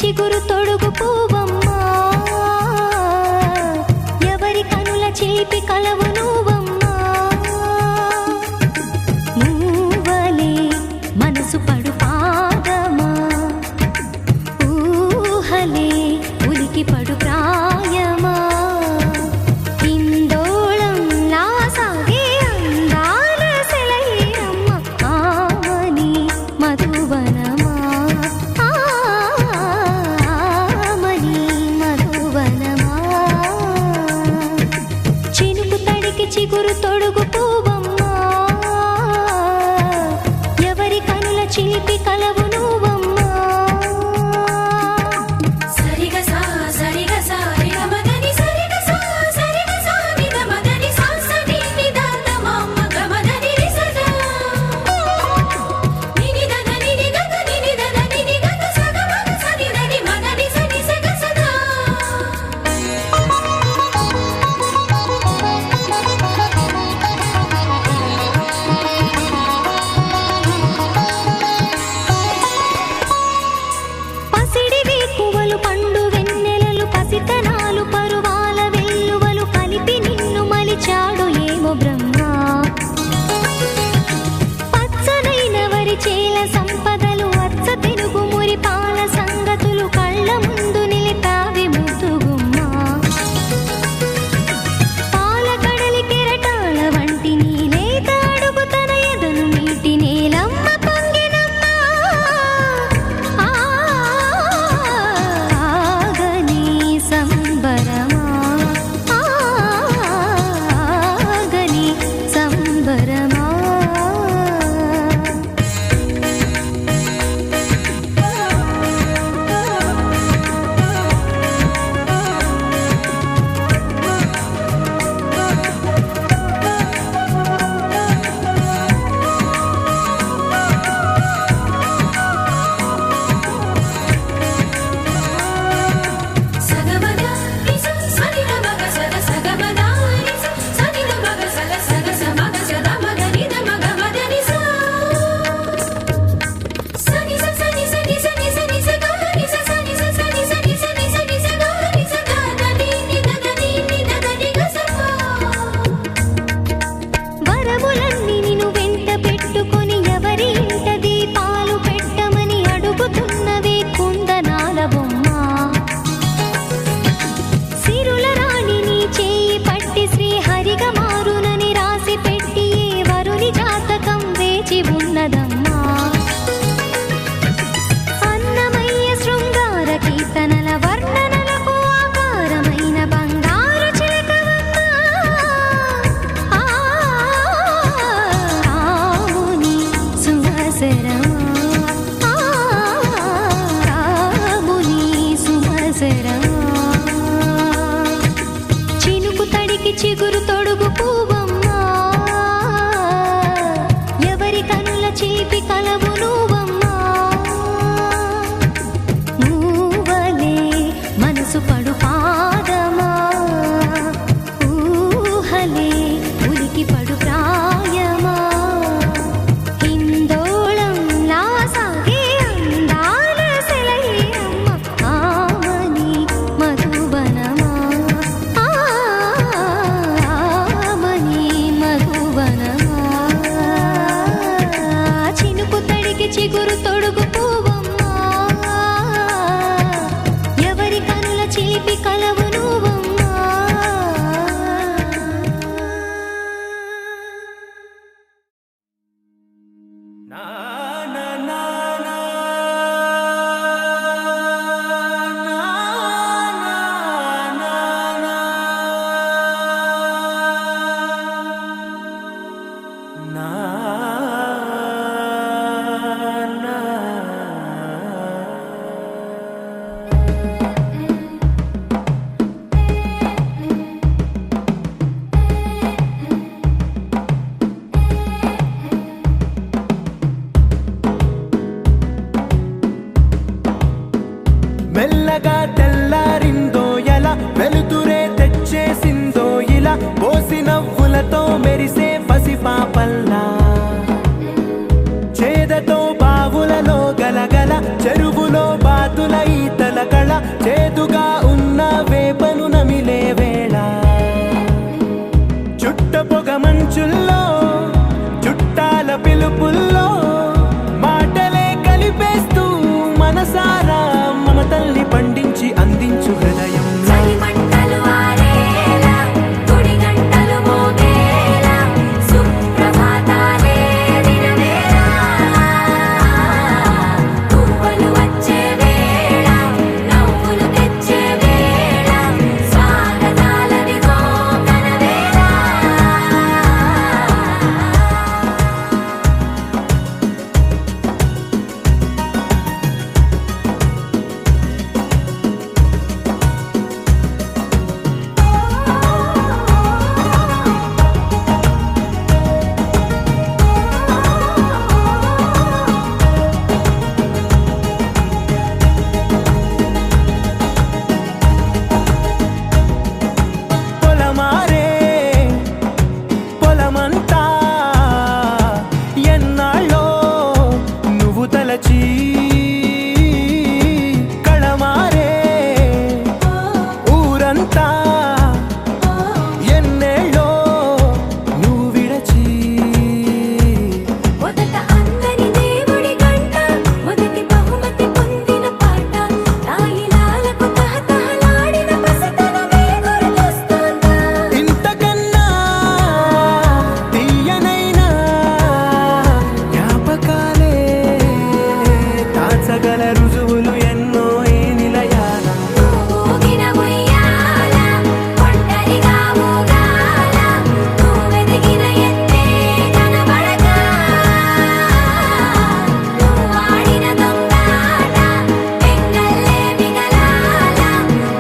చిగురు తొడుగు పువ్వమ్మా, ఎవరి కనుల చిలిపి కలవు నువ్వమ్మా. మూవలే మనసు పడు పాదమా, ఊహలే ఉలికి పడు ప్రాయమా. ఇందోళంలా సాగే అందాల సెలయేరమ్మ, ఆమని మధువనమా, ఆమని మధువనమా. చినుకు తడికి చిగురు తొడుగు పువ్వమ్మా, ఎవరి కనుల చిలిపి కలవు నువ్వమ్మా. పండు వెన్నెలలు పసితనాలు పరువాల వెల్లువలు కలిపి నిన్ను మలిచాడు ఏమో బ్రహ్మ. పచ్చనైన వరి చేల సంపదలు అచ్చ తెలుగు మురి పాల సంగతులు కళ్ళ ముందు నిలిపావి ముద్దుగుమ్మ. పాల కడలి కెరటాల వంటి నీలేత అడుగు తన ఎదను నీటి నేలమ్మ పొంగినమ్మ. సంబరమా, ఆగని సంబరమా. వరములన్నీ నిన్ను వెంట పెట్టుకొని ఎవరి ఇంట దీపాలు పెట్టమని అడుగుతున్నవే కుందనాల బొమ్మ. సిరుల రాణి నీ చేయి పట్టి శ్రీహరిగా మారునని రాసి పెట్టి ఏ వరుని జాతకం వేచి ఉన్నదమ్మా. అన్నమయ్య శృంగార కీర్తనల వర్ణనలకు ఆకారమైన బంగారు చిలకవమ్మా. రాముని సుమసరమా, రాముని సుమసరమా. చినుకు తడికి చిగురు తొడుగు పువ్వమ్మా, ఎవరి కనుల చిలిపి కలవు నువ్వమ్మా. మూవలే మనసు పడు పాదమా, ఊహలే ఉలికి పడు ప్రాయమా. ఇందోళంలా సాగే అందాల సెలయేరమ్మ, ఆమని మధువనమా, ఆమని మధువనమా. చినుకు తడికి చిగురు తొడుగు పువ్వమ్మా, ఎవరి కనుల చిలిపి కలవు నువ్వమ్మా. na చేదుగా ఉన్న వేపను నమిలే వేళ చుట్ట పొగ మంచుల్లో చుట్టాల పిలుపుల్లో మాటలే కలిపేస్తూ మనసారా మమతల్ని పండించి అందించు హృదయం చలిమంటలు ఆరేలా గుడి గంటలు మోగేలా సుప్రభాతాలే దినవేళ పువ్వులు వచ్చే వేళ నవ్వులు తెచ్చే వేళ స్వాగతాలదిగో కనవేళ పొలమారే పొలమంతా ఎన్నాళ్ళో నువ్వు తలచి కళమారే ఊరంతా ఎన్నేళ్ళో నువ్వు విడచి మొదట అందని దేవుడి గంట మొదటి బహుమతి పొందిన పాట తాయిలాలకు తహతహలాడిన పసితనమే గుర్తొస్తుందా ఇంతకన్నా తీయనైనా జ్ఞాపకాలే దాచగల రుజువులు ఎన్నో ఈ నిలయాల ఊగిన ఉయ్యాల ఒంటరిగా ఊగాల నువ్వెదిగిన ఎత్తే కనబడక నువ్వాడిన దొంగాట పెంగల్లే మిగలాల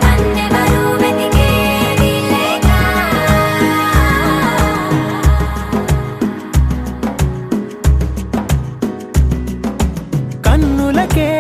నన్నెవరూ వెతికేది లేక కన్నులకే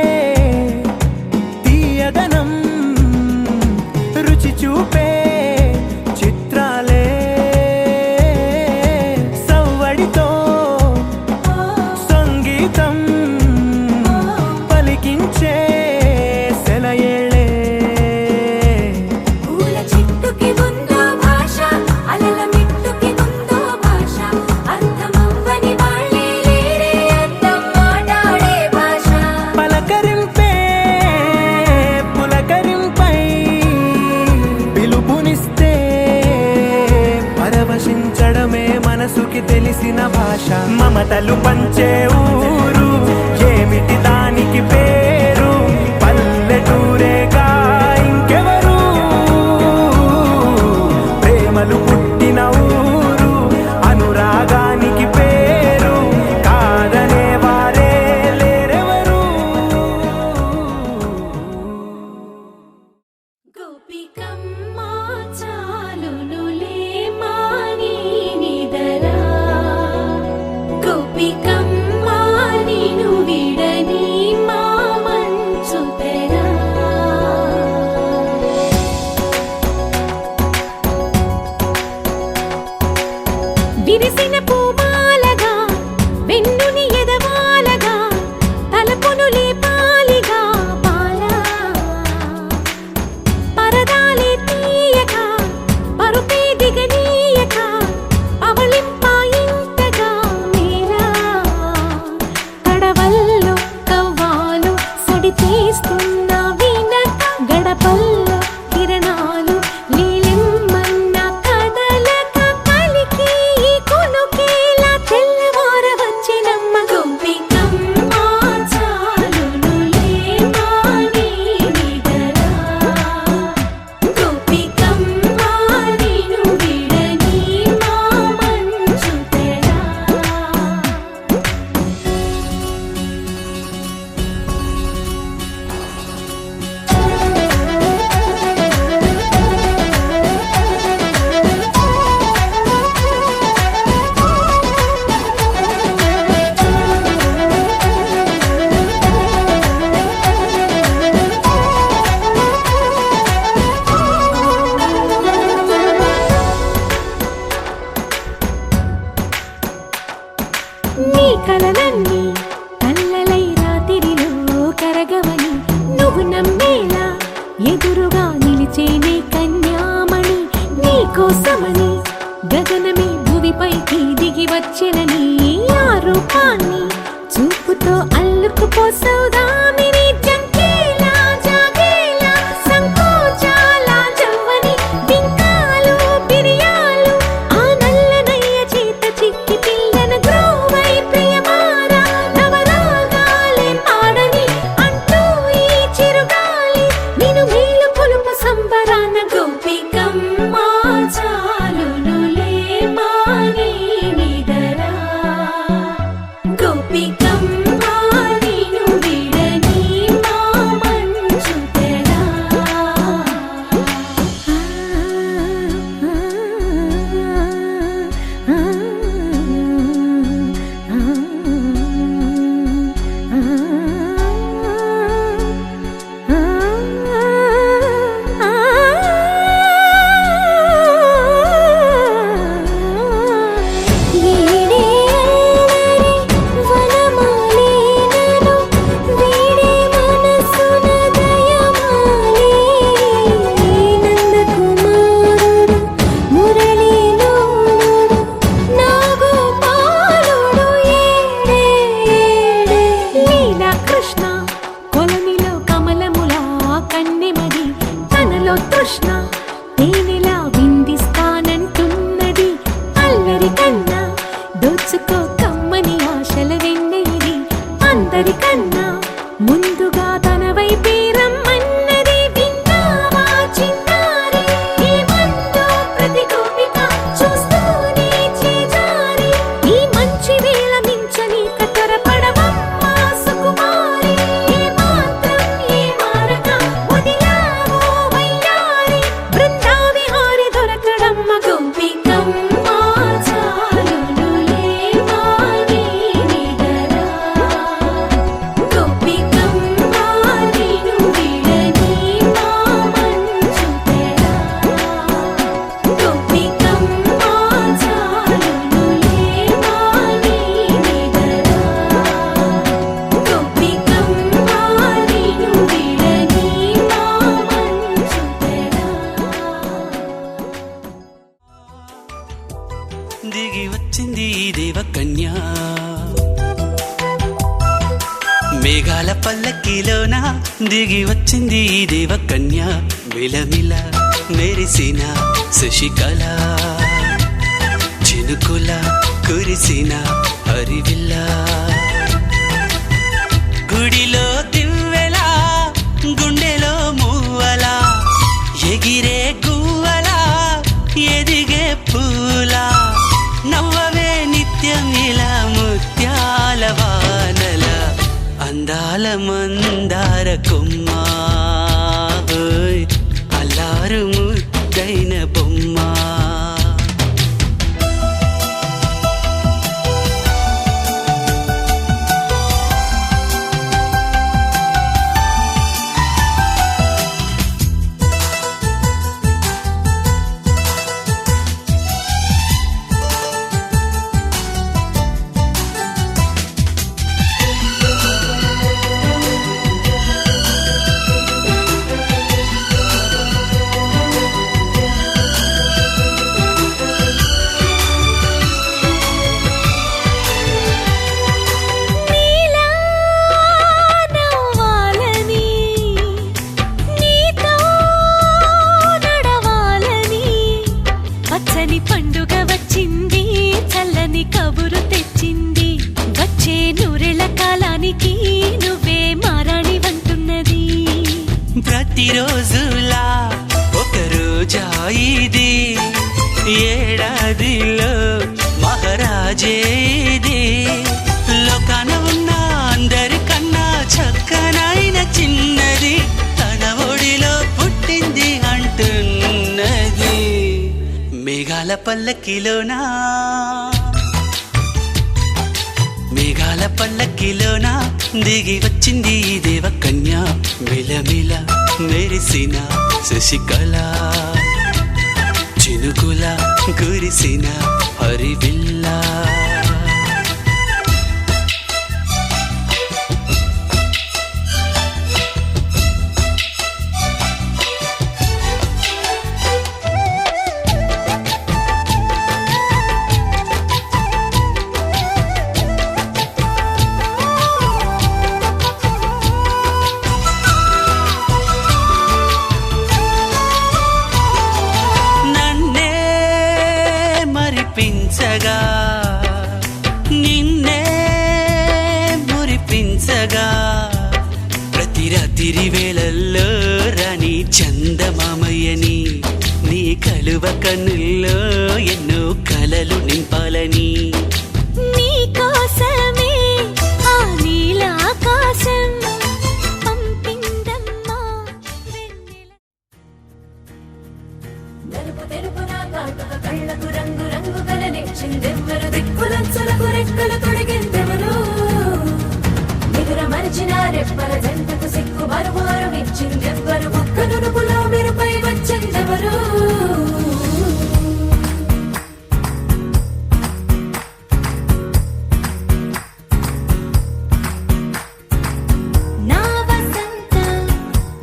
వచ్చేనే కన్యామణి నీకోసమని గగనమే భువిపైకి దిగి వచ్చెనని ఆ రూపాన్ని చూపుతో అల్లుకుపోసౌదామిని జంకేలా జాగేలా సంకోచాల జవ్వని బింకాలు బిరియాలు ఆ నల్లనయ్య చేత చిక్కి పిల్లన గ్రోవై ప్రియమారా నవరాగాలే పాడని అంటూ ఈ చిరుగాలి నిన్ను మేలు కొలుపు సంబరాన గోపికమ్మ చాలునులే మాని నిదరా గోపికమ్మ నిన్ను విడని మా మంచు తెరా కృష్ణ కొలనిలో కమలములా కన్నెమది తనలో తృష్ణ తేనెలా విందిస్తానంటున్నది అల్లరి కన్నా దోచుకో కమ్మని ఆశల వెన్నెయిది అందరికన్నా ముందుగా తన వైపే రమ్మన్నది విన్నావా చిన్నారి ఏమందో ప్రతి గోపిక చూస్తూనే చేజారి ఈ మంచి వేళ మించని కతరపడవమ్మా సుకుమారి ఏ మాత్రం ఏ మారక వదిలావో వయ్యారి బృందావిహారి దొరకడమ్మ గోపికమ్మ చాలునులే మాని నిదరా గోపికమ్మ నిన్ను విడని మా మంచు తెరా గోపికమ్మ చాలునులే మాని నిదరా గోపికమ్మ నిన్ను విడని మా మంచు తెరా దిగి వచ్చింది ఈ దేవకన్య మేఘాల పల్లకిలోన దిగి వచ్చింది ఈ దేవకన్య మిలమిల మెరిసిన శశికళ చినుకుల కురిసిన హరివిల్ల గుడిలో దివ్వెలా గుండెలో మూవలా ఎగిరే గువ్వలా ఎదిగే పూలా నవ్వవే నిత్యం ఇలా ముత్యాల వానల అందాల మందార కొమ్మ ఓయ్ అల్లారు ముద్దైన బొమ్మ నీలా నవ్వాలని నీతో నడవాలని పచ్చని పండుగ వచ్చింది చల్లని కబురు తెచ్చింది వచ్చే నూరెళ్ళ కాలానికి నువ్వే మారాణి వంటున్నది ప్రతిరోజులా ఒక రోజా ఇది ఏడాదిలో మహారాజే ఇది లోకాన ఉన్న అందరికన్నా చక్కనైన చిన్నది తన ఒడిలో పుట్టింది అంటున్నది మేఘాల పల్లకిలోనా మేఘాల పల్లకిలోన దిగి వచ్చింది ఈ దేవకన్య మిలమిల మెరిసిన శశికళ చినుకుల కురిసిన హరివిల్లా వరసగా ప్రతి రాత్రి వేళల్లో రాణి చందమామయ్యని నీ కలువ కన్నుల్లో ఎన్నో కలలు నింపాలని నీ కోసమే ఆ నీలాకాశం పంపిందమ్మా వెన్నెల. నలుపు తెరుపున కాటుక కళ్ళకు రంగు రంగు కలనిచ్చిందెవ్వరు దిక్కులంచులకు రెక్కలు తొడిగిందెవరు నిదుర మరిచిన రెప్పల జంటకు సిక్కు మరుమారం ఇచ్చిందెవ్వరు ఒక్క నునుపులో మెరుపై వచ్చిందెవరు నా వసంతం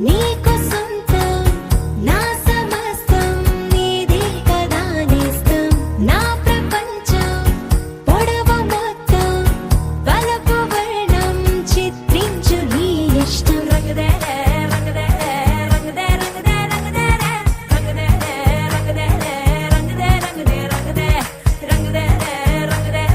నీకు సొంతం నా సమస్తం నీదే కదా నేస్తం నా ప్రపంచం పొడవు మొత్తం వలపు వర్ణం చిత్రించు నీ ఇష్టం రంగుదే రంగుదే రంగుదే రంగుదే రంగుదే రంగుదే రంగుదే రంగుదే రంగుదే రంగుదే రంగుదే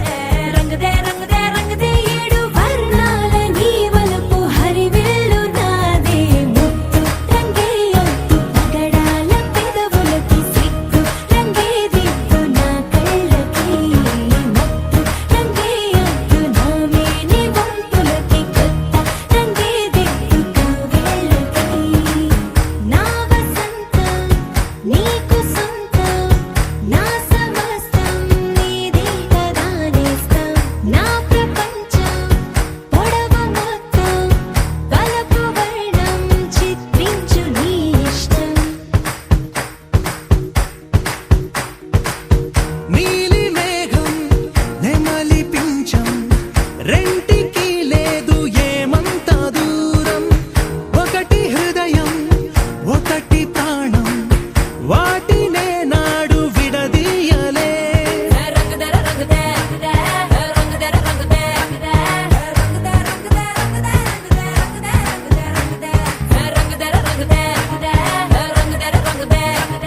రంగుదే రంగుదే రంగుదే ఏడు వర్ణాల నీ వలపు హరివిల్లు నాదే ముత్తు రంగే ఒత్తు పగడాల పెదవులకి సిగ్గు రంగే దిద్దు నా కళ్ళకి ముత్తు రంగే ఒత్తు నా మేని వంపులకి కొత్త రంగే దిద్దు కవ్విళ్ళకి నా వసంతం నీకు సొంతం నా సమస్తం నీదే కదా నేస్తం నా ప్రపంచం పొడవు మొత్తం వలపు వర్ణం చిత్రించు నీ ఇష్టం నీలి మేఘం నెమలి పించం రెంటికి లేదు ఏమంత దూరం ఒకటి హృదయం ఒకటి ప్రాణం వాటినే నాడు విడదీయలే రంగుదే రంగుదే రంగుదే రంగుదే రంగుదే రంగుదే రంగుదే రంగుదే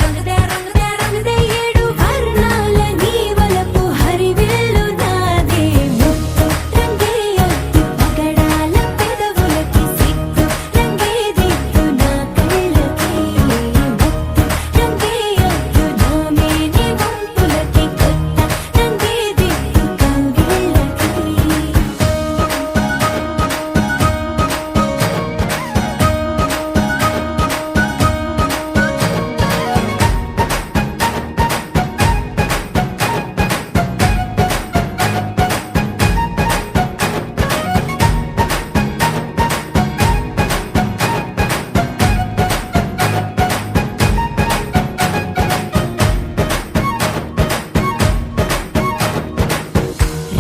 రంగుదే రంగుదే రంగుదే ఏడు వర్ణాల నీ వలపు హరివిల్లు నాదే ముత్తు రంగే ఒత్తు పగడాల పెదవులకి సిగ్గు రంగే దిద్దు నా కళ్ళకి ముత్తు రంగే ఒత్తు నా మేని వంపులకి కొత్త రంగే దిద్దు కవ్విళ్ళకి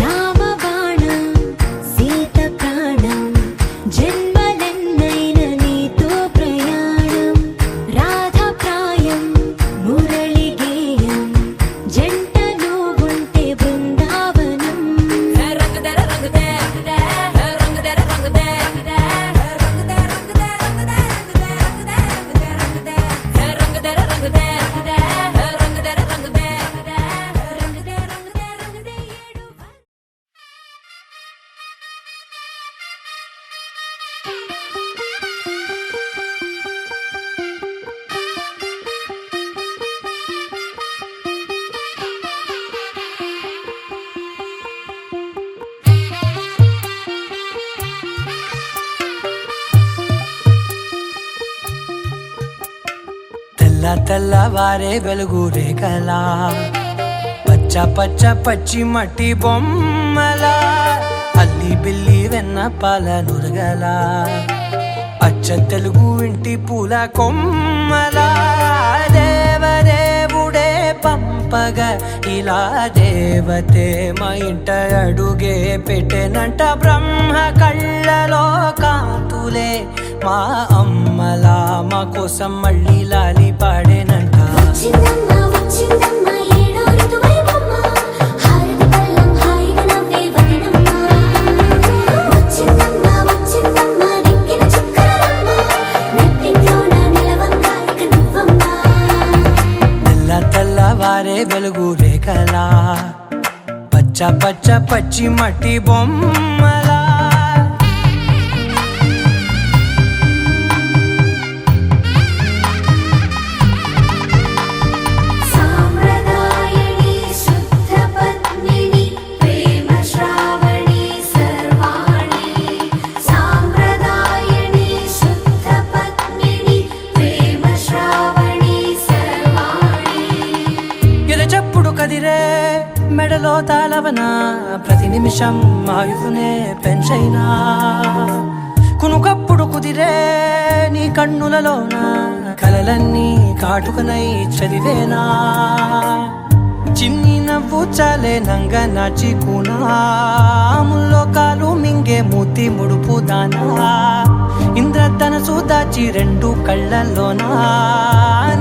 రామబాణం సీత ప్రాణం జన్మలెన్నైన నీతో ప్రయాణం రాధప్రాయం మురళి గేయం జంటలో ఉంటే బృందావనం రంగుదే రంగుదే రంగుదే రంగుదే రంగుదే రంగుదే రంగుదే రంగుదే ఏడు తెల్ల తెల్లవారే వెలుగు రేఖలా పచ్చ పచ్చ పచ్చి మట్టి బొమ్మలా అల్లి బిల్లి వెన్న పాల నురగలా అచ్చ తెలుగు ఇంటి పూల కొమ్మలా దేవదేవుడే పంపగా ఇలా దేవతే మా ఇంట అడుగే పెట్టెనంట బ్రహ్మ కళ్ళలో కాంతులే మా అమ్మలా మా కోసం మళ్ళీ లాలి పాడేనంట వచ్చిందమ్మ వచ్చిందమ్మ ఏడో ఋతువైవమ్మ హారతి పళ్ళం హాయిగా నవ్వే వదనమ్మ వచ్చిందమ్మ వచ్చిందమ్మ దిక్కిన చుక్కలమ్మ నెట్టింట్లోన నిలవంగా ఇక నువ్వమ్మ తెల్ల తెల్లవారే వెలుగు రేఖలా పచ్చ పచ్చ పచ్చి మట్టి బొమ్మలా గుండెలో తాళవన ప్రతి నిమిషం ఆయుధునే పెంచైనా కునుకప్పుడు కుదిరే నీ కన్నులలోన కలలన్నీ కాటుకనై చదివేనా చిన్ని నవ్వు చాలే నంగ నాచి కూనాముల్లో కాలు మింగే మూతి ముడుపు దానా ఇంద్రధనసు దాచి రెండు కళ్ళల్లోనా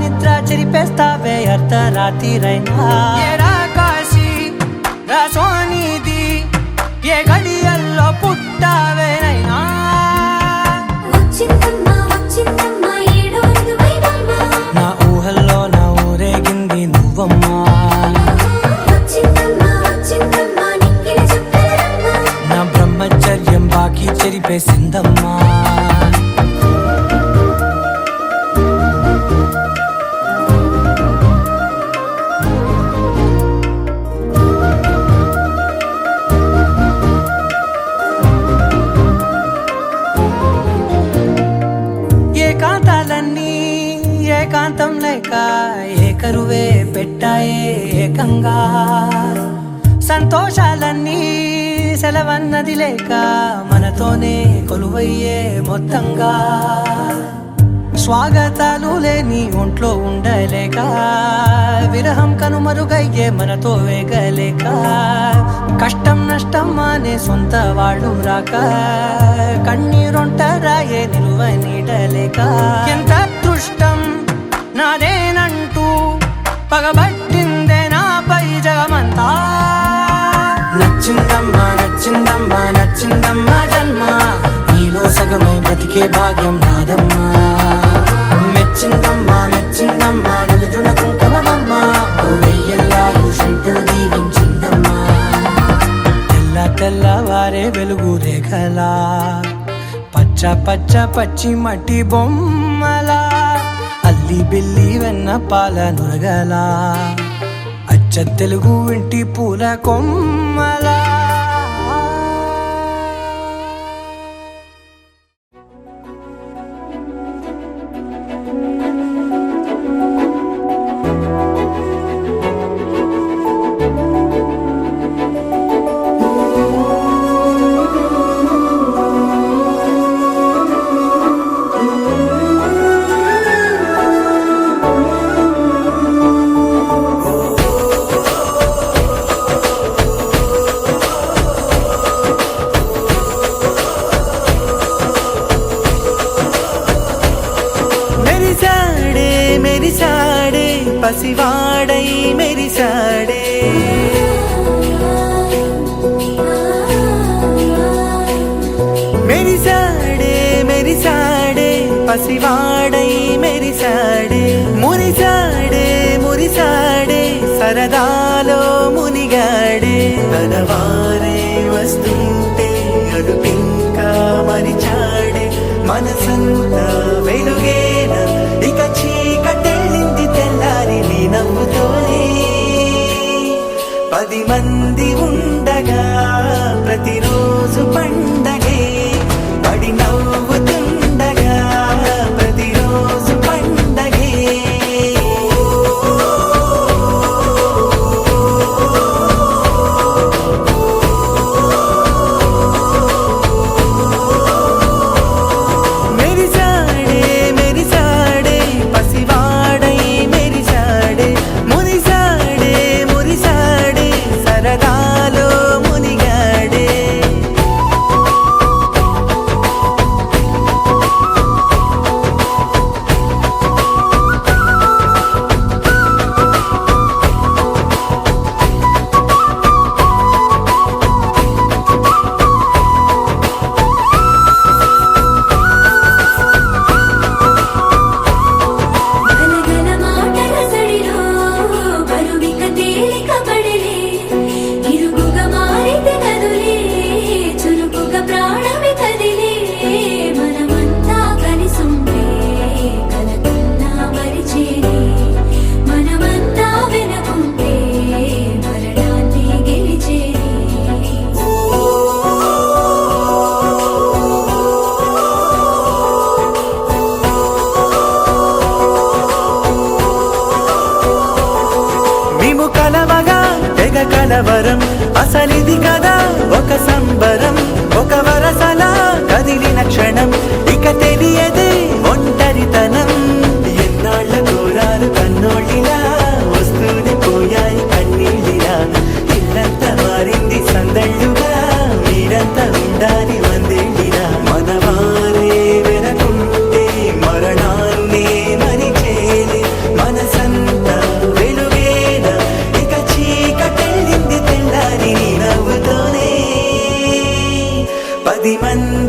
నిద్ర చెరిపేస్తావే అర్ధరాత్రిరైనా ఏరా కాశీ రాసోనిది ఏ గడియల్లో పుట్టావేనైనా వచ్చిందమ్మా వచ్చిందమ్మా ఏడో ఋతువైవమ్మా నా ఊహల్లో నా ఊరేగింది నువ్వమ్మా వచ్చిందమ్మా వచ్చిందమ్మా నిక్కిన చుక్కలమ్మా నా బ్రహ్మచర్యం బాకీ చెరిపేసిందమ్మా ఏకాంతాలన్నీ ఏకాంతం లేక ఏకరువే పెట్టాయే ఏకంగా సంతోషాలన్నీ సెలవన్నది లేక మనతోనే కొలువయ్యే మొత్తంగా స్వాగతాలు లేని ఒంట్లో ఉండలేక విరహం కనుమరుగయ్యే మనతో వేగలేక కష్టం నష్టం అనే సొంత వాళ్ళు రాక కన్నీరొంటరాయే నిలువ నీడలేక ఎంత అదృష్టం నాదేనంటూ పగబట్టిందే నాపై జగమంతా నచ్చిందమ్మా నచ్చిందమ్మా నచ్చిందమ్మా జన్మ నీలో సగమై బ్రతికే భాగ్యం నాదమ్మా మెచ్చిందమ్మా మెచ్చిందమ్మా నిలుచున కుంకుమమ్మా వెయ్యల్లాగు శంకులు దీవించిందమ్మా తెల్ల తెల్లవారే వెలుగు రేఖలా పచ్చ పచ్చ పచ్చి మట్టి బొమ్మలా అల్లి బిల్లి వెన్న పాల నురగలా అచ్చ తెలుగు ఇంటి పూల కొమ్మలా మెరిసాడే పసివాడై మెరిసాడే మెరిసాడే మెరిసాడే పసివాడై మెరిసాడే మురిసాడే మురిసాడే సరదాలో మునిగాడే తనవారే వస్తుంటే అడుపింకా మరిచాడే మనసంతా వెలుగేన ఇక చీకటెళ్ళింది తెల్లారి నీ నవ్వుతోనే 10 మంది ఉండగా ప్రతిరోజు పండగే పడి నవ్వుతుండగా ప్రతిరోజు పండగే మెరిసాడే మెరిసాడే పసివాడై మెరిసాడే మురిసాడే మురిసాడే సరదాలో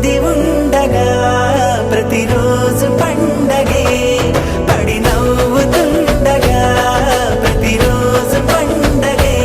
అంది ఉండగా ప్రతిరోజు పండగే పడి నవ్వుతుండగా ప్రతిరోజు పండగే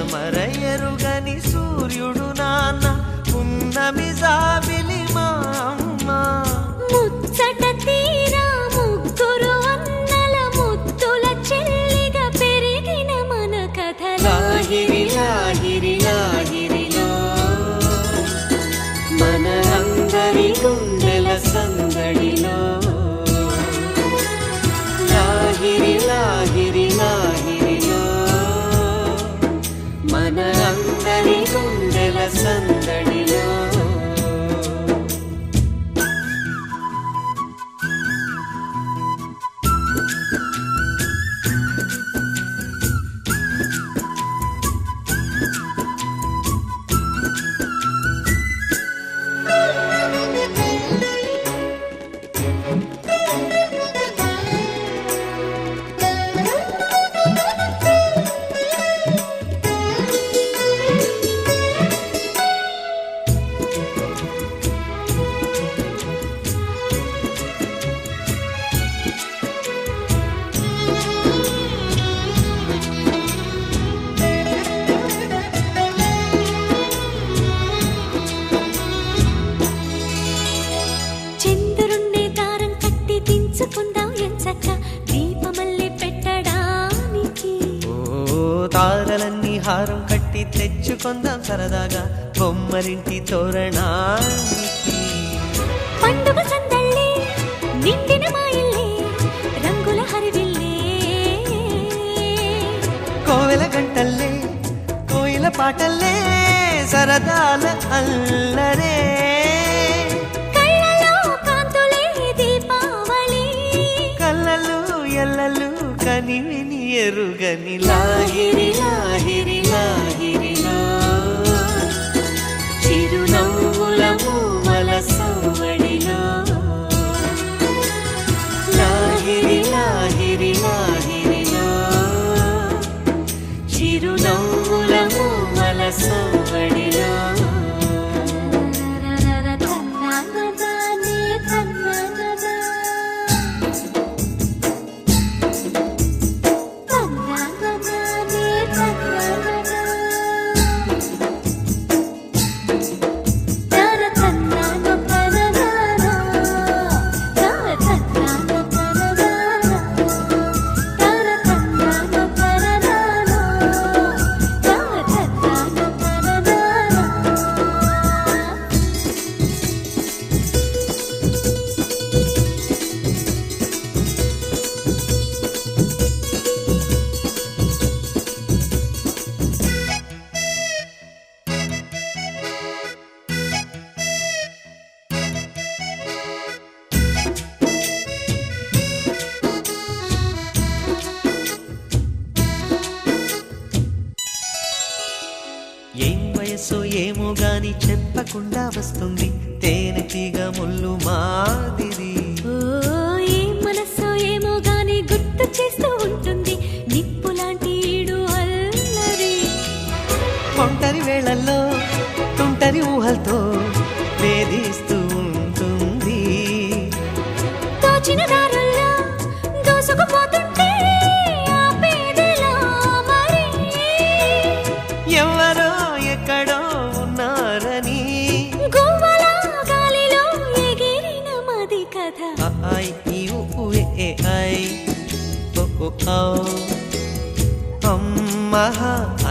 పడమరయరుగని సూర్యుడు నాన్న పున్నమి జాబిలి మా అమ్మ ముచ్చట తీరా ముగ్గురు అన్నల ముద్దుల చెల్లిగా పెరిగిన మన కథ లాహిరి లాహిరి లాహిరిలో మన అందరి గుండెల సందడిలో లాహిరి లాహిరి లాహిరిలో మన అందరి గుండెల సందడిలో చంద్రుణ్ణి దారం కట్టి దించుకుందాం ఎంచక్క దీపమల్లి పెట్టడానికి ఓ తారలన్నీ హారం కట్టి తెచ్చుకుందాం సరదాగా బొమ్మరింటి తోరణానికి పండుగ సందళ్ళే నిండిన మా ఇల్లే రంగుల హరివిల్లే కోవెల గంటల్లే కోయిల పాటల్లే సరదాల అల్లరే కళ్ళలో కాంతులే దీపావళి కళ్ళలు ఎల్లలు కనివిని ఎరుగని లాహిరి లాహిరి లాహిరిలో చిరునవ్వుల మూవల సవ్వడిలో లాహిరి లాహిరి లాహిరిలో చిరునవ్వుల మూవల సవ్వడిలో ఏం వయస్సు ఏమో గాని చెప్పకుండా వస్తుంది తేనెటీగ ముళ్ళు మాదిరి ఓ ఏ మనస్సో ఏమో గాని గుర్తు చేస్తూ ఉంటుంది నిప్పు లాంటి ఈడు అల్లరి ఒంటరి వేళల్లో తుంటరి ఊహలతో వేధిస్తూ ఉంటుంది తోచిన దారుల్లో దూసుకుపోతుంటే ఆపేదెలా మరి ఎవరో ఎక్కడో ఐ ఈ ఉ ఏ ఐ ఓ ఔ అమ్మహ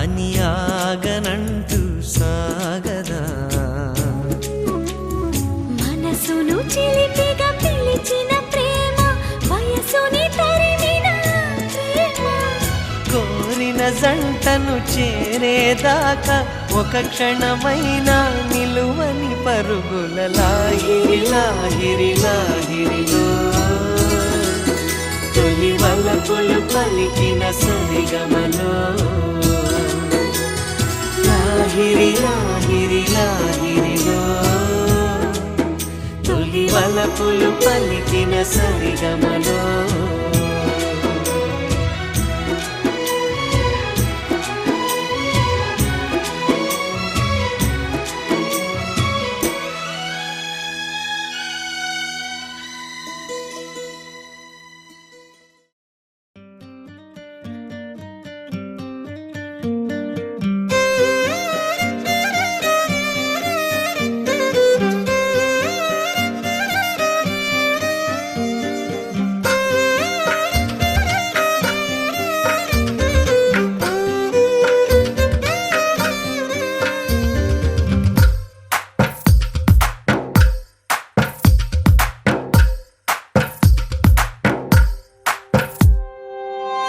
అని ఆగనంటూ సాగదా మనసును చిలిపిగా పిలిచిన ప్రేమ వయసుని తరిమిన ప్రేమ కోరిన జంటను చేరేదాకా ఒక క్షణమైన నిలువని పరుగుల లాహిరి లాహిరి లాహిరిలో తొలి వలపులు పలికిన సరిగమలో లాహిరి లాహిరి లాహిరిలో తొలి వలపులు పలికిన సరిగమలో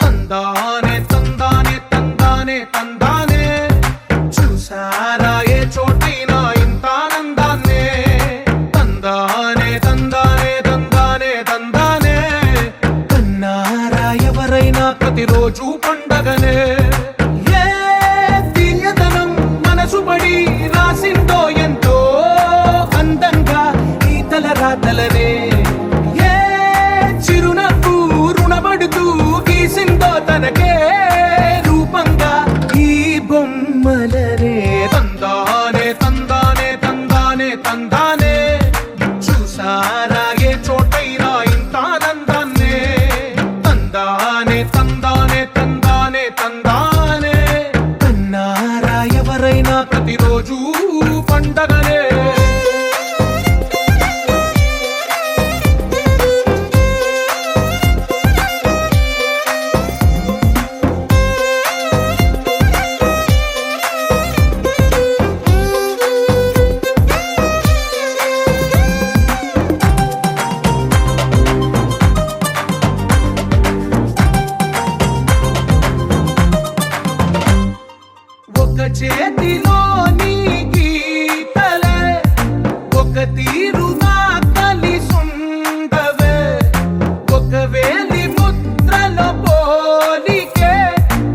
తందానే తందానే తందానే తందానే చూసారా ఏ చోటైనా ఇంత ఆనందాన్నే తందానే తందానే తందానే తందానే కన్నారా ఎవరైనా ప్రతిరోజు పండగనే ఏ తీయదనం మనసు పడి రాసిందో ఎంతో అందంగా ఈ తల రాతలనే ఏ చిరునవ్వు రుణపడుతూ గీసిందో తనకే రూపంగా ఈ బొమ్మలనే తందానే తందానే తందానే తందానే చూసారా ఏ చోటైనా ఇంత ఆనందాన్నే తందానే తందానే తందానే తందానే కన్నారా ఎవరైనా ప్రతిరోజు పండగనే ఒక చేతిలో నీ గీతలే ఒక తీరుగా కలిసుండవే ఒక వేలి ముద్రలో పోలికే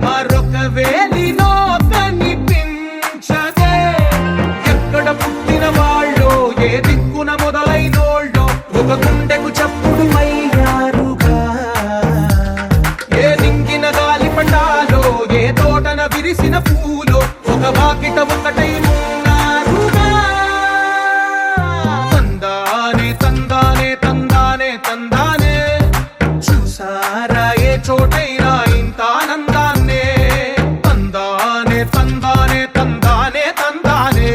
మరొక వేలిలో కనిపించదే ఎక్కడ పుట్టిన వాళ్ళో ఏ దిక్కున మొదలైనోళ్ళో ఒక గుండెకు చప్పుడు అయ్యారుగా ఏ దింగిన గాలి పటాలో ఏ తోటన విరిసిన పూలో ఒక వాకిట ఒకటై ఉన్నారుగా తందానే తందానే తందానే తందానే చూసారా ఏ చోటైనా ఇంత ఆనందాన్నే తందానే తందానే తందానే తందానే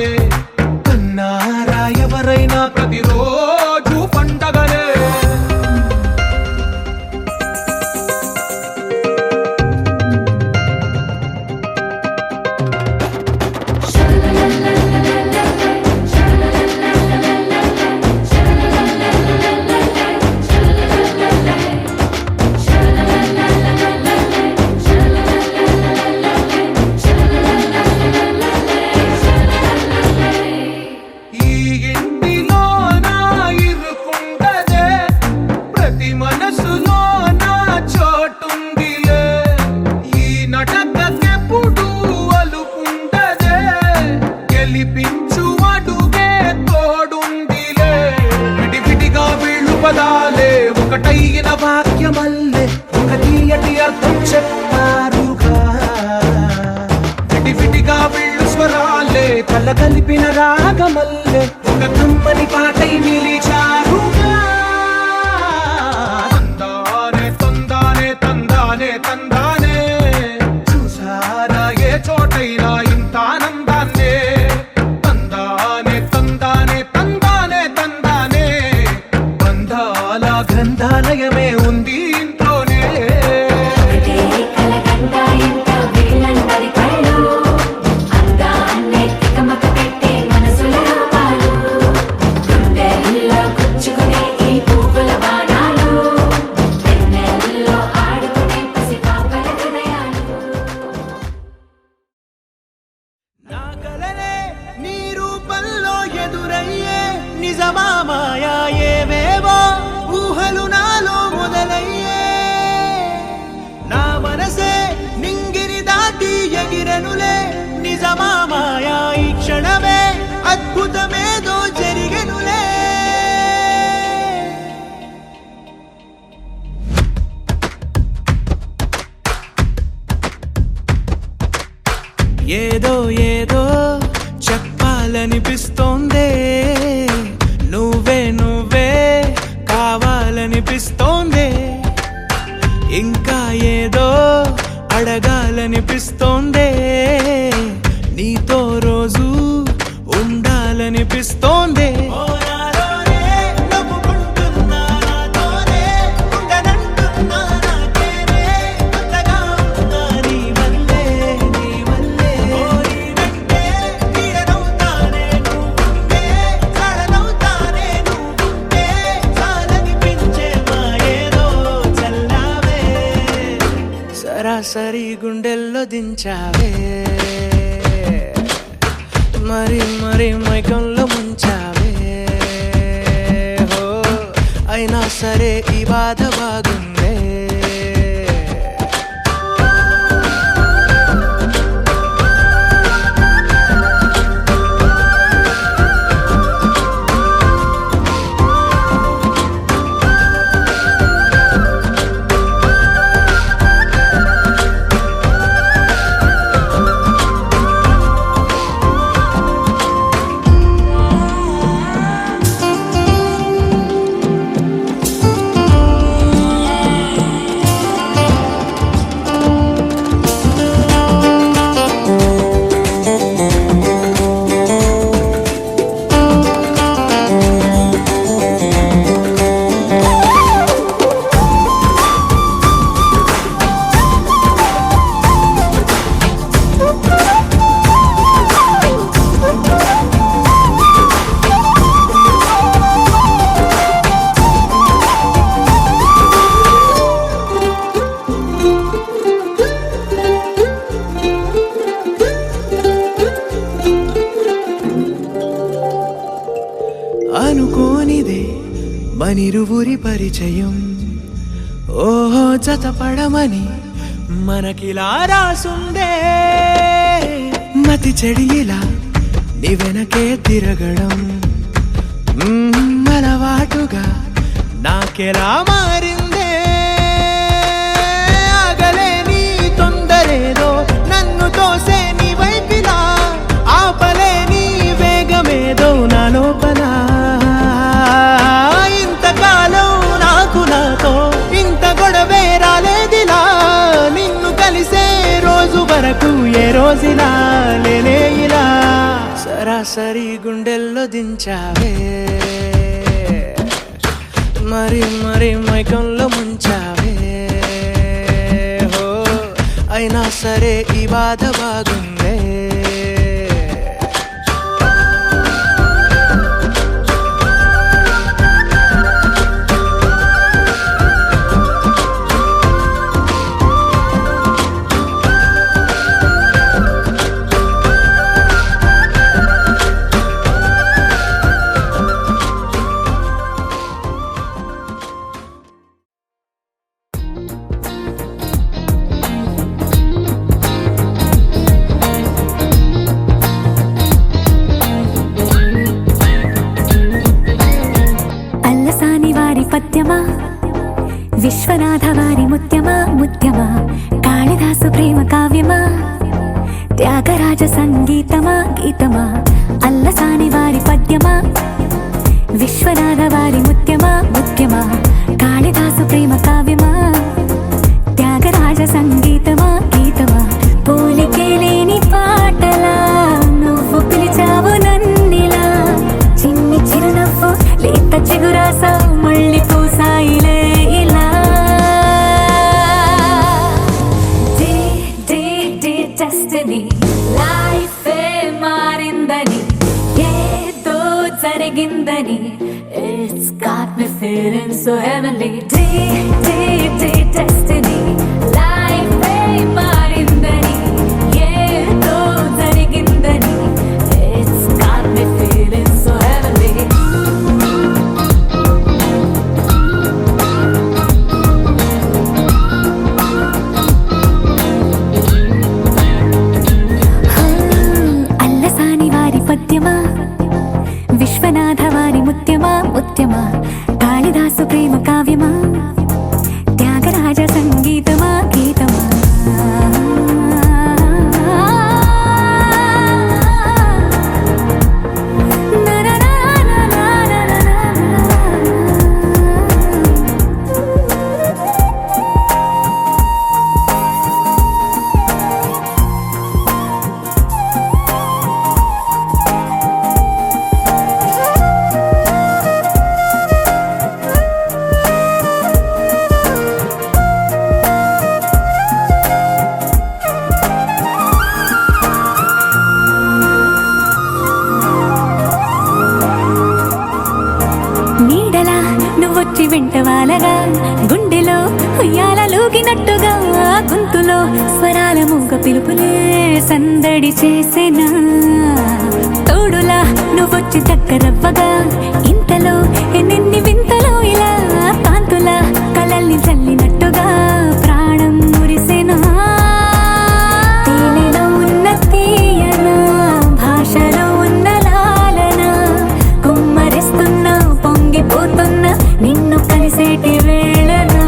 కన్నారా ఎవరైనా ప్రతిరోజు పండగనే ఈ ఇంటిలో నా ఇరుకుండదే ప్రతి మనసులో నా చోటుందిలే ఈ నటకెప్పుడు అలుకుండదే గెలిపించు అడుగే తోడుందిలే విడివిడిగా వీళ్ళు పదాలే ఒకటైన వాక్యమల్లే ఒక తీయటి అర్థం చెప్పారుగా విడివిడిగా వీళ్ళు స్వరాలే కల కలిపిన రాగమల్లే ఒక కమ్మని పాటై నిలిచారుగా తందానే తందానే తందానే తందానే చూసారా ఏ చోటైనా ఇంత ఆనందాన్నే తందానే తందానే తందానే తందానే బంధాల గ్రంథ ఎదురయ్యే నిజమా మాయా ఏవేవో ఊహలు నాలో మొదలయ్యే నా మనసే నింగిని దాటి ఎగిరెనులే నిజమా మాయా ఈ క్షణమే అద్భుతమేదో జరిగెనులే ఏదో ఏదో చెప్పాలనిపిస్తోందే నువ్వే నువ్వే కావాలనిపిస్తోందే ఇంకా ఏదో అడగాలనిపిస్తోందే నీతో రోజు ఉండాలనిపిస్తోందే సరాసరి గుండెల్లో దించావే మరి మరి మైకంలో ముంచావే హో అయినా సరే ఈ బాధ బాగుందే అనుకోనిదే మనిరువురి పరిచయం ఓహో జతపడమని మనకిలా రాసుందే మతి చెడిలా నీ వెనకే తిరగడం అలవాటుగా నాకెలా మారిందే ఆగలేని తొందరేదో నన్ను తోసే నీ వైపిలా ఆపలేని వేగమేదో నా లోపల ఇంతకాలం నాకు నాతో ఇంత గొడవే రాలేదిలా నిన్ను కలిసే రోజు వరకు ఏ రోజులా లేనే ఇలా సరాసరి గుండెల్లో దించావే మరి మరి మైకంలో ముంచావే హో అయినా సరే ఈ బాధ బాగుందే పద్యమా విశ్వనాథ వారి ముత్యమా ముత్యమా కాళిదాసు ప్రేమ కావ్యమా త్యాగరాజ సంగీతమా గీతమా అల్లసాని వారి పద్యమా విశ్వనాథ వారి ముత్యమా ముత్యమా కాళిదాసు ప్రేమ కావ్యమా త్యాగరాజ సంగీతమా గీతమా పోలికే లేని పాటలా నువ్వు పిలిచావు నన్నిలా చిన్ని చిరునవ్వు లేత చిగురాస మళ్ళీ పూసాయిలే ఇలా డెస్టినీ లైఫే మారిందని ఏదో జరిగిందని It's got me feeling so heavenly destiny లైఫే మారిందని ఏదో జరిగిందని It's got me feeling so Viswanatha వారి ముత్యమా ముత్యమా, కాళిదాసు ప్రేమ కావ్యమా, త్యాగరాజ సంగీతమా గీతమా. నీడలా నువ్వొచ్చి వెంటవాలగా, గుండెలో ఉయ్యాలూగినట్టుగా, గొంతులో స్వరాల మూగ పిలుపులే సందడి చేసేనా. తోడులా నువ్వొచ్చి దగ్గరవ్వగా, ఇంతలో ఎన్నెన్ని వింతలో ఇలా కాంతుల కలల్ని చల్లినట్టుగా ప్రాణం మురిసేనా. తేనెలో ఉన్న తీయన భాషలో ఉన్న లాలన, కుమ్మరిస్తున్న పొంగిపోతున్న నిన్ను కలిసేటి వేళనా.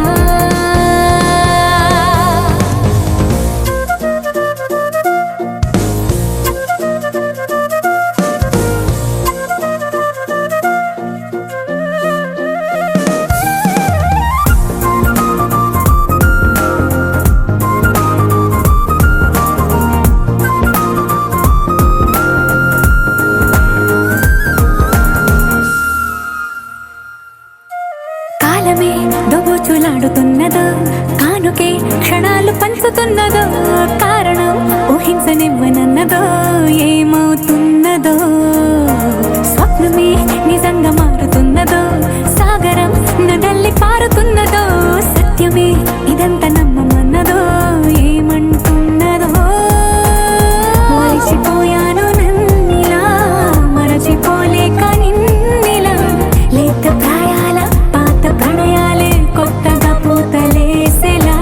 కాలమే దోబూచులాడుతున్నదో, కానుకే క్షణాలు పంచుతున్నదో, కారణం ఊహించనివ్వనన్నదో, ఏమవుతున్నదో. స్వప్నమే నిజంగా మారుతున్నదో, సాగరం నడల్లి పారుతున్నదో, సత్యమే ఇదంతా నమ్మమన్నదో, ఏమంటున్నదో. మరిచిపోయాను నన్నిలా, మరచిపోలేక నిన్నిలా, లేత ప్రాయాల పాత ప్రణయాలే కొత్తగా పూతలేసేలా.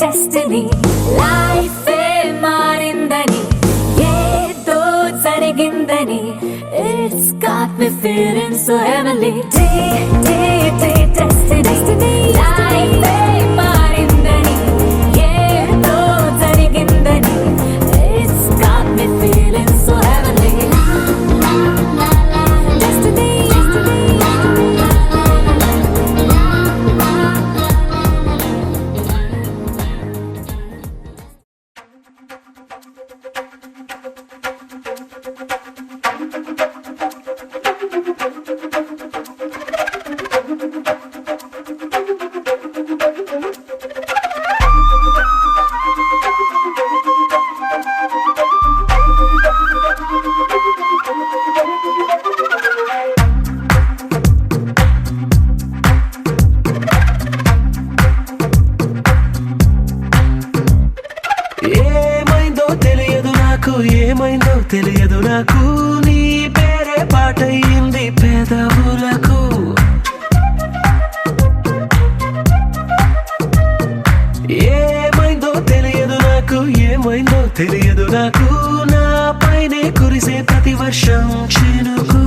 డెస్టినీ లైఫే మారిందని, ఏదో జరిగిందని, it's got me feeling so heavenly. Destiny లైఫే మారిందని, ఏదో జరిగిందని, it's got me feeling so heavenly. Destiny. ఏమైందో తెలియదు నాకు, నీ పేరే పాటయింది పెదవులకు. ఏమైందో తెలియదు నాకు, ఏమైందో తెలియదు నాకు, నా పైనే కురిసే ప్రతి వర్షం చినుకు.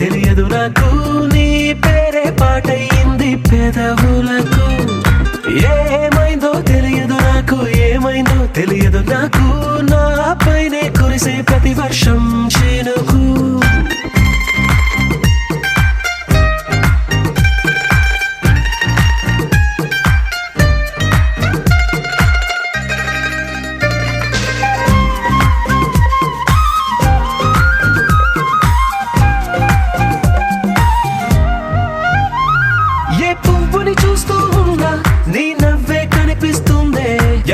తెలియదు నాకు, నీ పేరే పాటయింది పెదవులకు. ఏమైందో తెలియదు నాకు, ఏమైందో తెలియదు నాకు, నా పైనే కురిసే ప్రతి వర్షం చినుకు.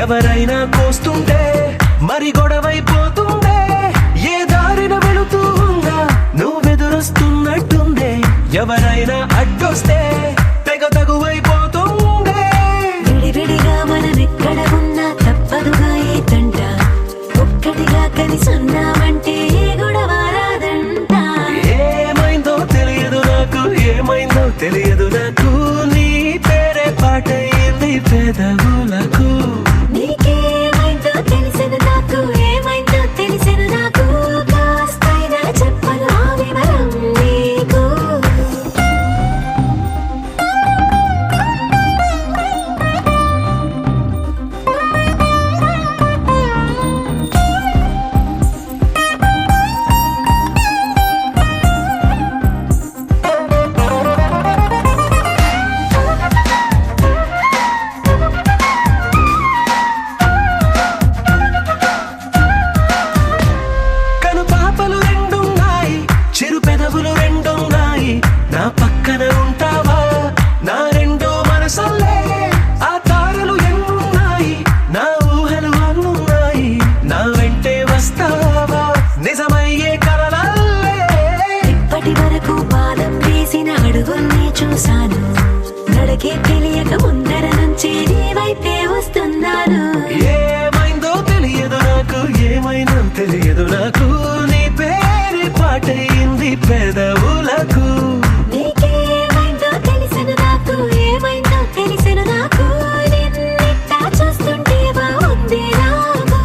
ఎవరైనా కోస్తుంటే మరి గొడవైపోతుందే, ఏ దారిన వెళుతూ ఉందా నువ్వెదురొస్తున్నట్టుందే. ఎవరైనా అడ్డొస్తే తెగ తగువైపోతుండే. విడివిడిగా మనమెక్కడ ఉన్నా తప్పదుగా ఏ తంట, ఒక్కటిగా కలిసి ఉన్నామంటే ఏ గొడవ రాదంట. ఏమైందో తెలియదు నాకు, ఏమైందో తెలియదు నాకు, నీ పేరే పాటయింది పెదవులకు. నీకేమైందో తెలిసెను నాకు, ఏమైందో తెలిసెను నాకు, కాస్తైనా చెప్పను ఆ వివరం నీకు. కను పాపలు రెండున్నాయి, చిరు పెదవులు రెండున్నాయి, నా పక్కన ఉంటావా నా రెండో మనసల్లే. ఆ తారలు ఎన్నున్నాయి, నా ఊహలు అన్నున్నాయి, నా వెంటే వస్తావా నిజమయ్యే కలలల్లే. ఇప్పటి వరకు పాదం వేసిన అడుగుల్ని చూశాను, నడకే తెలియక ముందర నుంచి నీ వైపే వస్తున్నాను. ఏమైందో తెలియదు నాకు, ఏమైందో తెలియదు నాకు, నీ పేరే పాటయింది పెదవులకు. నీకేమైందో తెలిసెను నాకు, ఏమైందో తెలిసెను నాకు, నిన్నిట్టా చూస్తుంటే బాగుంది నాకు.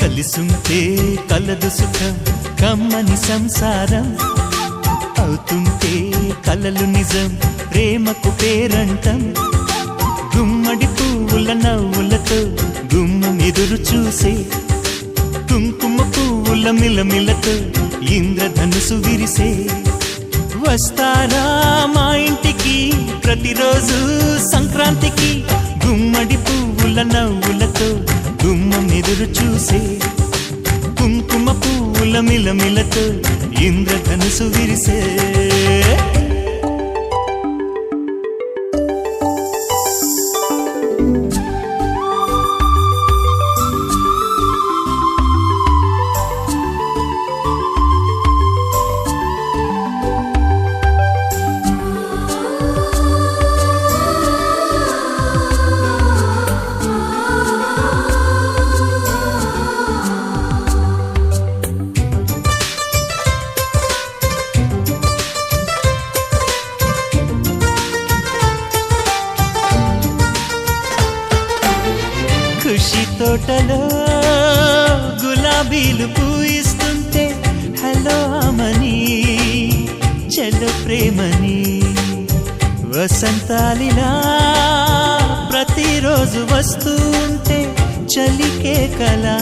కలిసుంటే కలదు సుఖం కమ్మని సంసారం, అవుతుంటే కలలు నిజం ప్రేమకు పేరంటం. గుమ్మడి పువ్వుల నవ్వులతో గుమ్మం ఎదురు చూసే, కుంకుమ పువ్వుల మిలమిలతో ఇంద్రధనుసు విరిసే. వస్తారా మా ఇంటికి ప్రతిరోజు సంక్రాంతికి, గుమ్మడి పువ్వుల నవ్వులతో గుమ్మం ఎదురు చూసే, కుంకుమ పువ్వుల మిలమిలతో ఇంద్రధనుసు విరిసే. ఖుషి తోటలో గులాబీలు పూయిస్తుంటే, హలో అమని చెల్లు ప్రేమని. వసంతాలిలా ప్రతిరోజు వస్తూ ఉంటే, చలికే కలా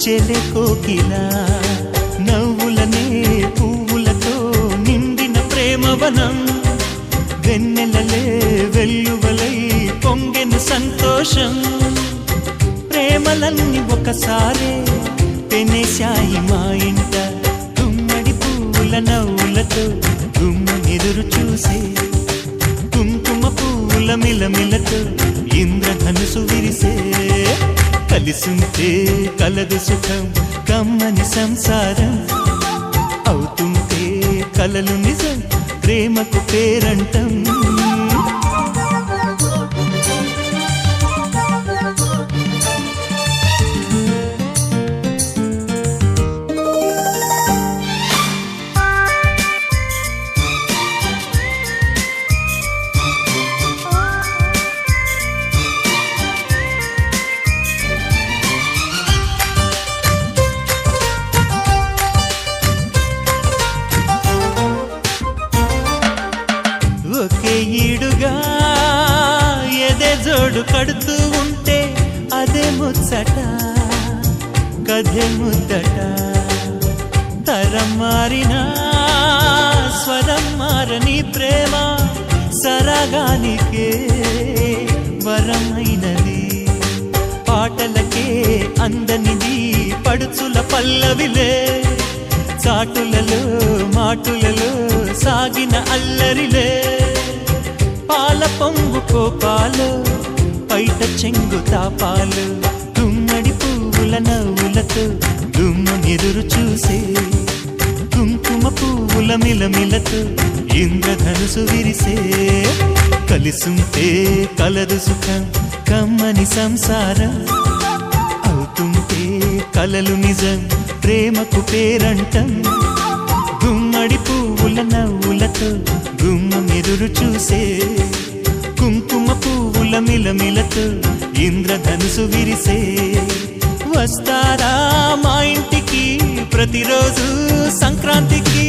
చెలె కోకిలా. నవ్వులనే పువ్వులతో నిండిన ప్రేమవనం, వెన్నెలలే వెల్లువలై పొంగెను సంతోషం. ప్రేమలన్నీ ఒకసారే పెనేశాయి మా ఇంట, గుమ్మడి పువ్వుల నవ్వులతో గుమ్మం ఎదురు చూసే, కుంకుమ పువ్వుల మిలమిలతో ఇంద్రధనుసు విరిసే. కలిసుంటే కలదు సుఖం కమ్మని సంసారం, అవుతుంటే కలలు నిజం ప్రేమకు పేరంటం. కళ్ళు కడుతూ ఉంటే అదే ముచ్చట కథే ముద్దట తరం మారినా స్వరం మారని ప్రేమ సరగానికే వరమైనది పాటలకే అందనిది పడుచుల పల్లవిలే చాటులలో మాటులలో సాగిన అల్లరిలే పాల పొంగు కోపాలు పైట చెంగు తాపాలు గుమ్మడి పువ్వుల నవ్వులతో గుమ్మనెదురు చూసే కుంకుమ పువ్వుల మిలమిలతో ఇంద్రధనుసు విరిసే కలిసుంటే కలదు సుఖం కమ్మని సంసారం అవుతుంటే కలలు నిజం ప్రేమకు పేరంటం గుమ్మడి పువ్వుల నవ్వులతో గుమ్మమెదురు చూసే కుంకుమ పువ్వుల మిలమిలతో ఇంద్రధనుసు విరిసే వస్తారా మా ఇంటికి ప్రతిరోజు సంక్రాంతికి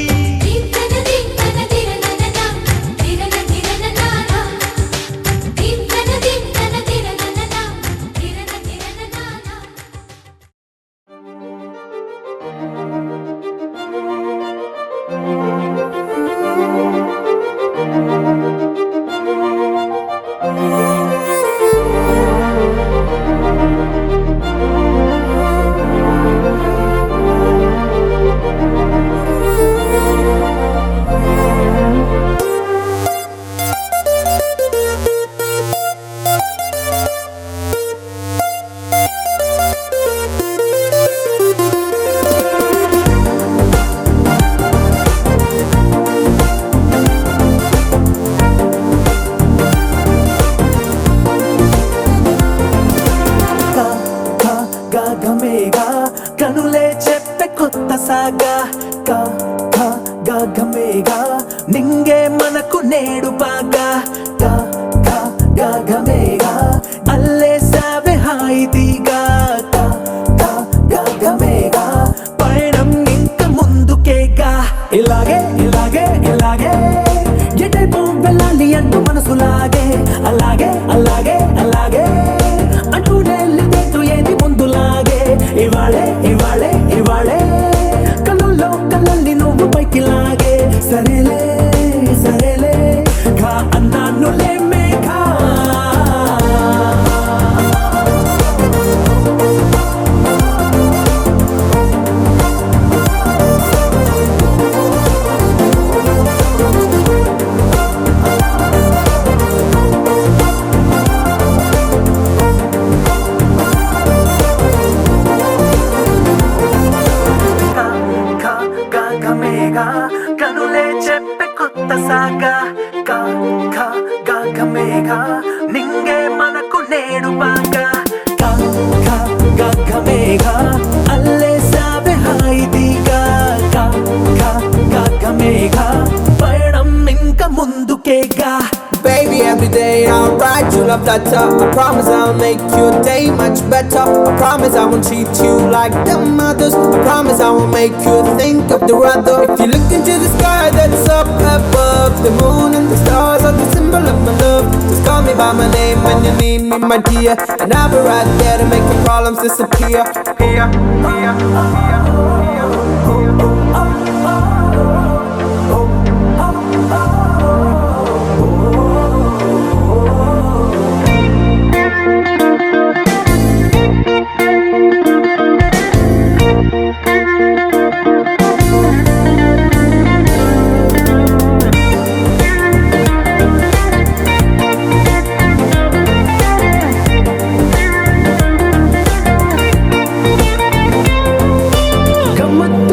కనులే చెప్పే కొత్త సాగా గమేగా నింగే మనకు నేడు బాగా గమేగా అల్లే సావే హాయిదిగా గమేగా పయనం ఇంక ముందుకేగా ఇలాగే ఇలాగే ఇలాగే ఎటైపు వెళ్ళాలి అంటూ మనసులాగే అలాగే అలాగే అలాగే అంటూనే ఏది ముందులాగే ఇవాళే ఇవాళే ఇవాళే కళ్ళల్లో కళ్ళల్ని నువ్వు పైకి లాగే సరేలే సరేలే ఘా అన్నానులే మేఘా కనులే చెప్పే కొత్త సాగా గమేగా నింగే మనకు నేడు బాగా గమేగా అల్లే సావే హాయిదిగా గమేగా పయనం ఇంక ముందుకేగా Baby, every day I'll write you love letter. I promise I'll make your day much better. I promise I won't treat you like them others. I promise I won't make you think of the other. If you look into the sky that's up above, the moon and the stars are the symbol of my love. Just call me by my name when you need me, my dear, and I'll be right there to make your problems disappear. Here, here, here, here. గమ్మత్తు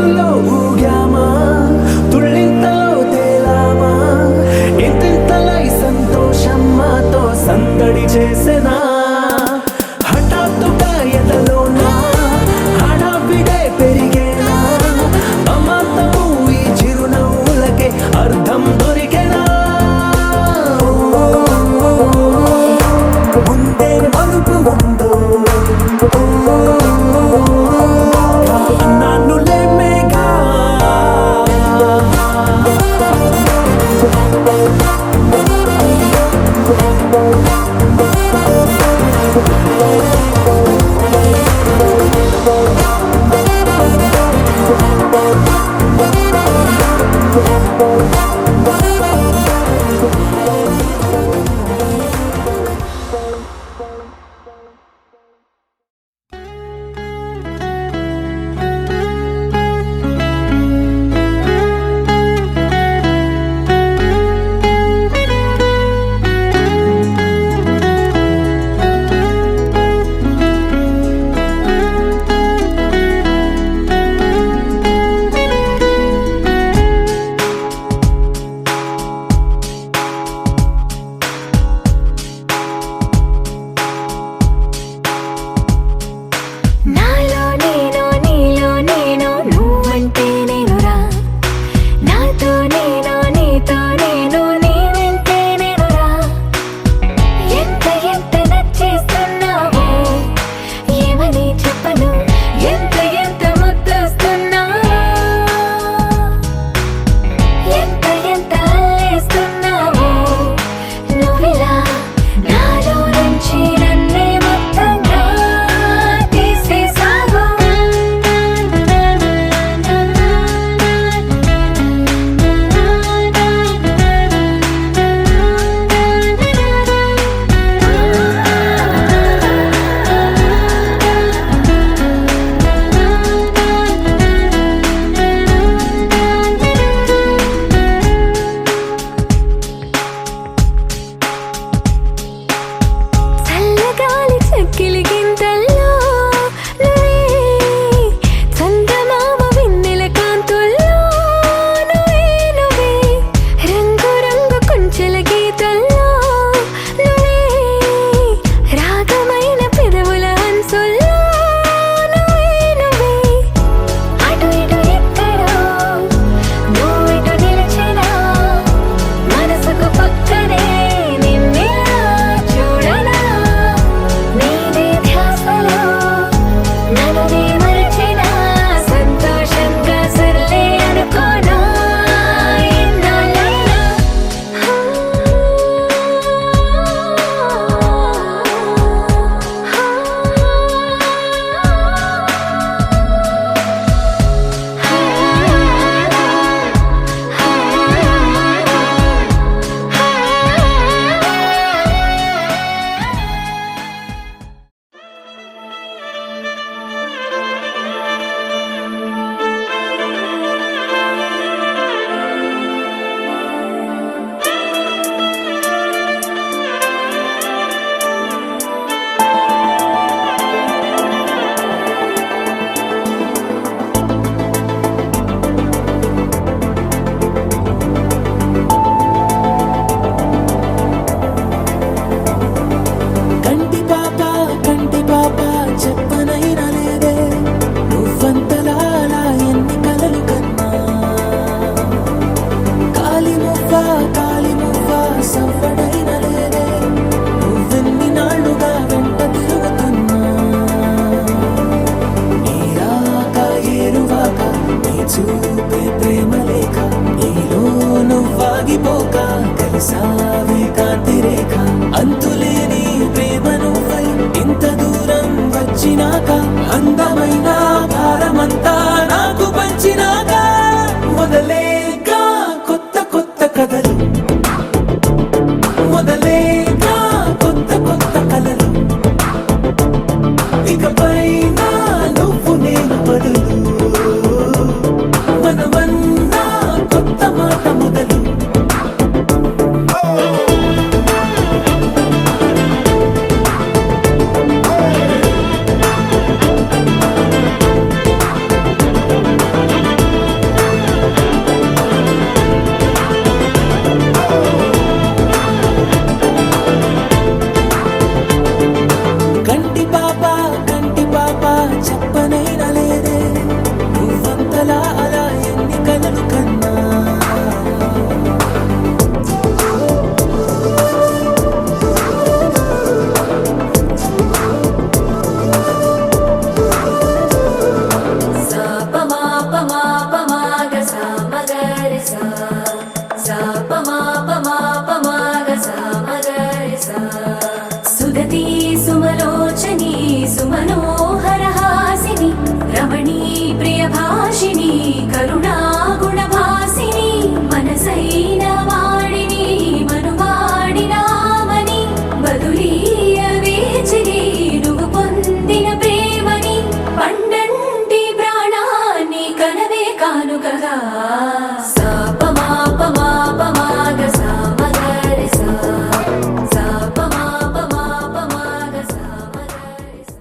ఆగిపోక కలిసావే కాంతి రేఖ అంతులేని ప్రేమ నువ్వై ఇంత దూరం వచ్చినాక అందమైన భారమంతా నాకు పంచినాక మొదలేక కొత్త కొత్త కథలు మొదలేక కొత్త కొత్త కలలు ఇకపై నువ్వు నేను బదులు మనమన్నా కొత్త మాట మొదలు కంటి పాప చెప్పనైనా లేదే నువ్వంతలా అలా ఎన్ని కలలు కన్నా Sa pa ma ga sa ma ga re sa. Sa pa ma ga sa ma ga re sa. Sudati sumalochani sumanohar hasini ramani priyabhashini karuna gunabhasini manasaina vaadini manuvaadinamani baduliya vechini nuvu pondina premani పండంటి ప్రాణాన్ని కనవే కానుకగా సా ప మా గ సా మ గ రి సా. సా ప మా గ సా మ గ రి సా.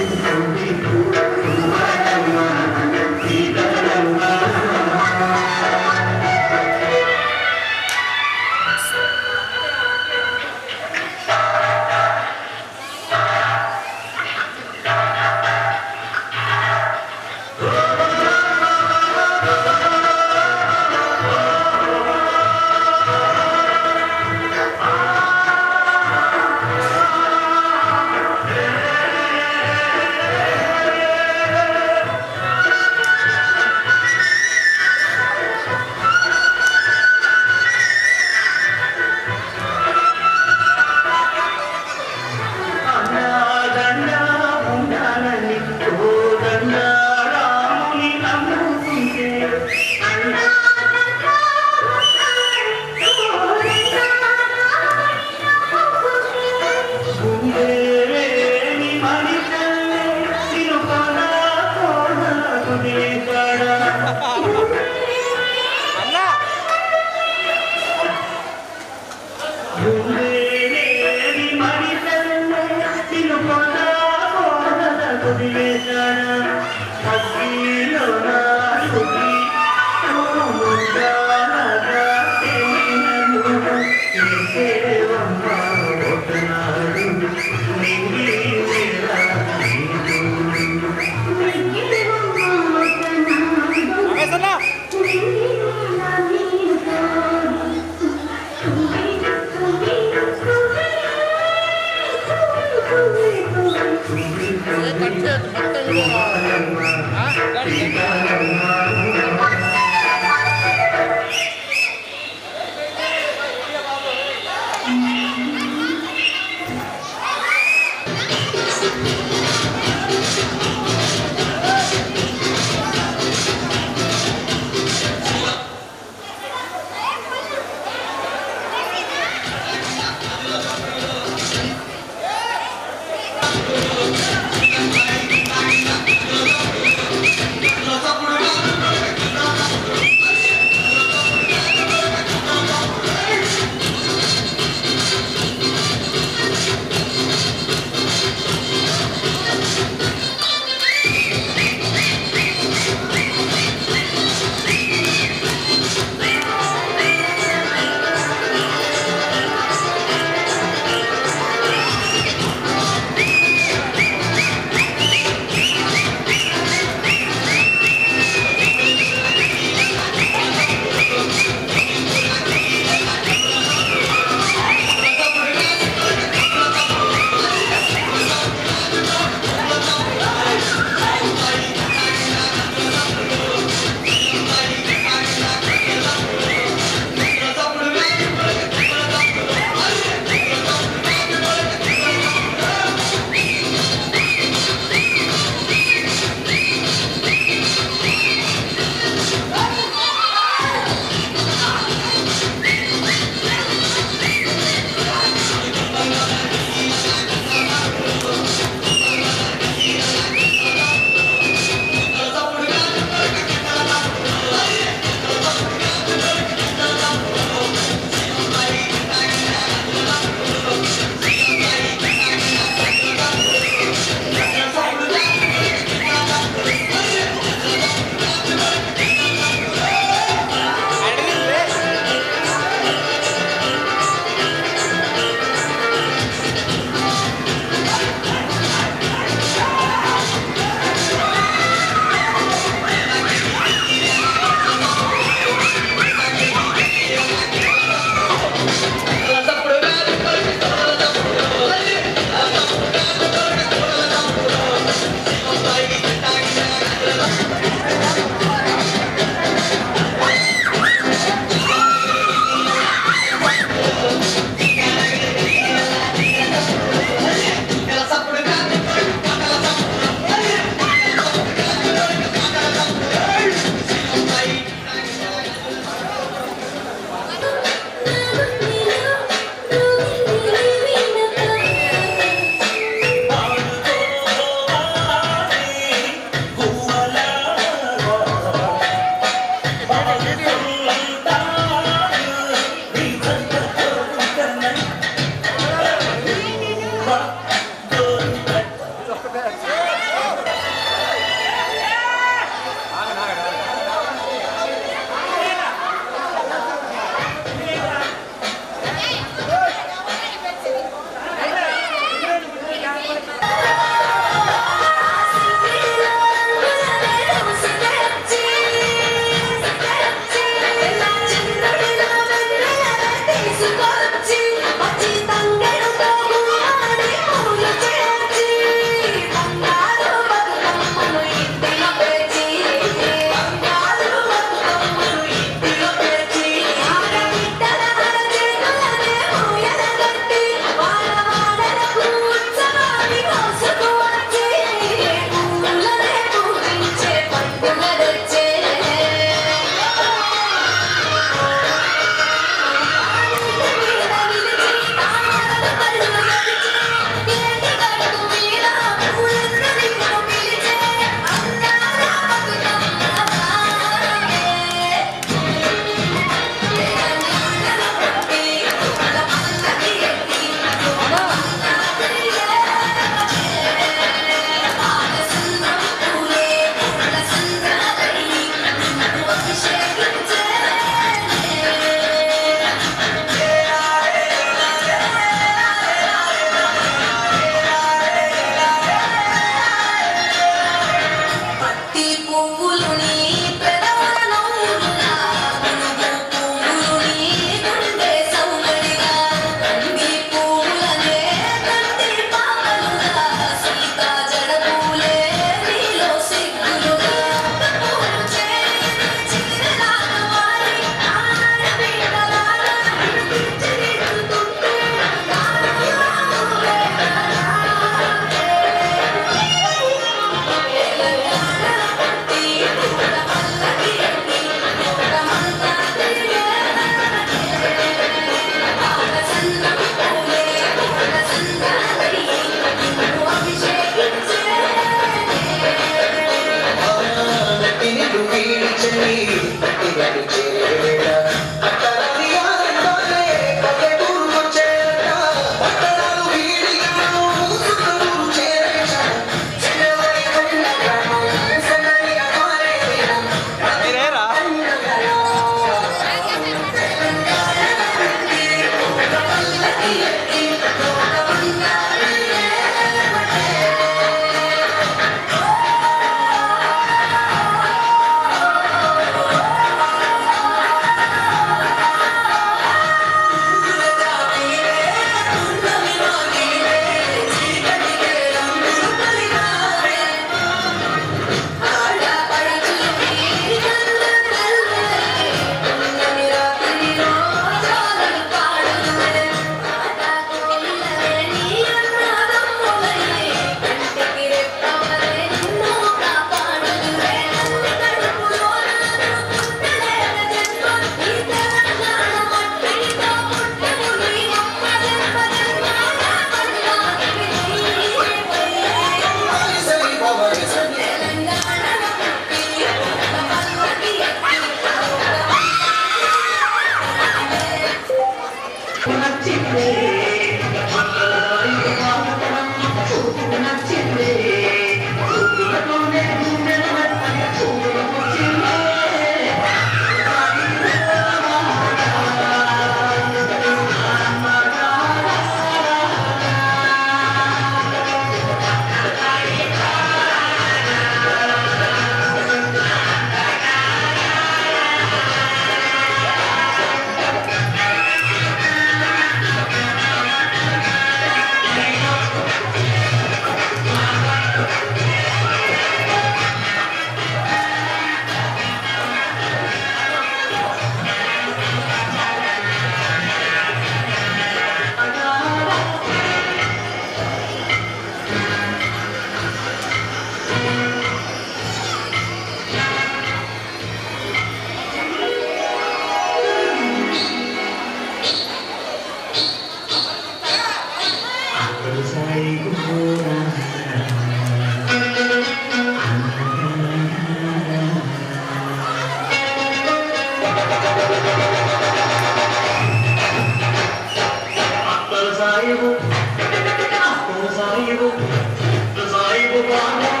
Don't let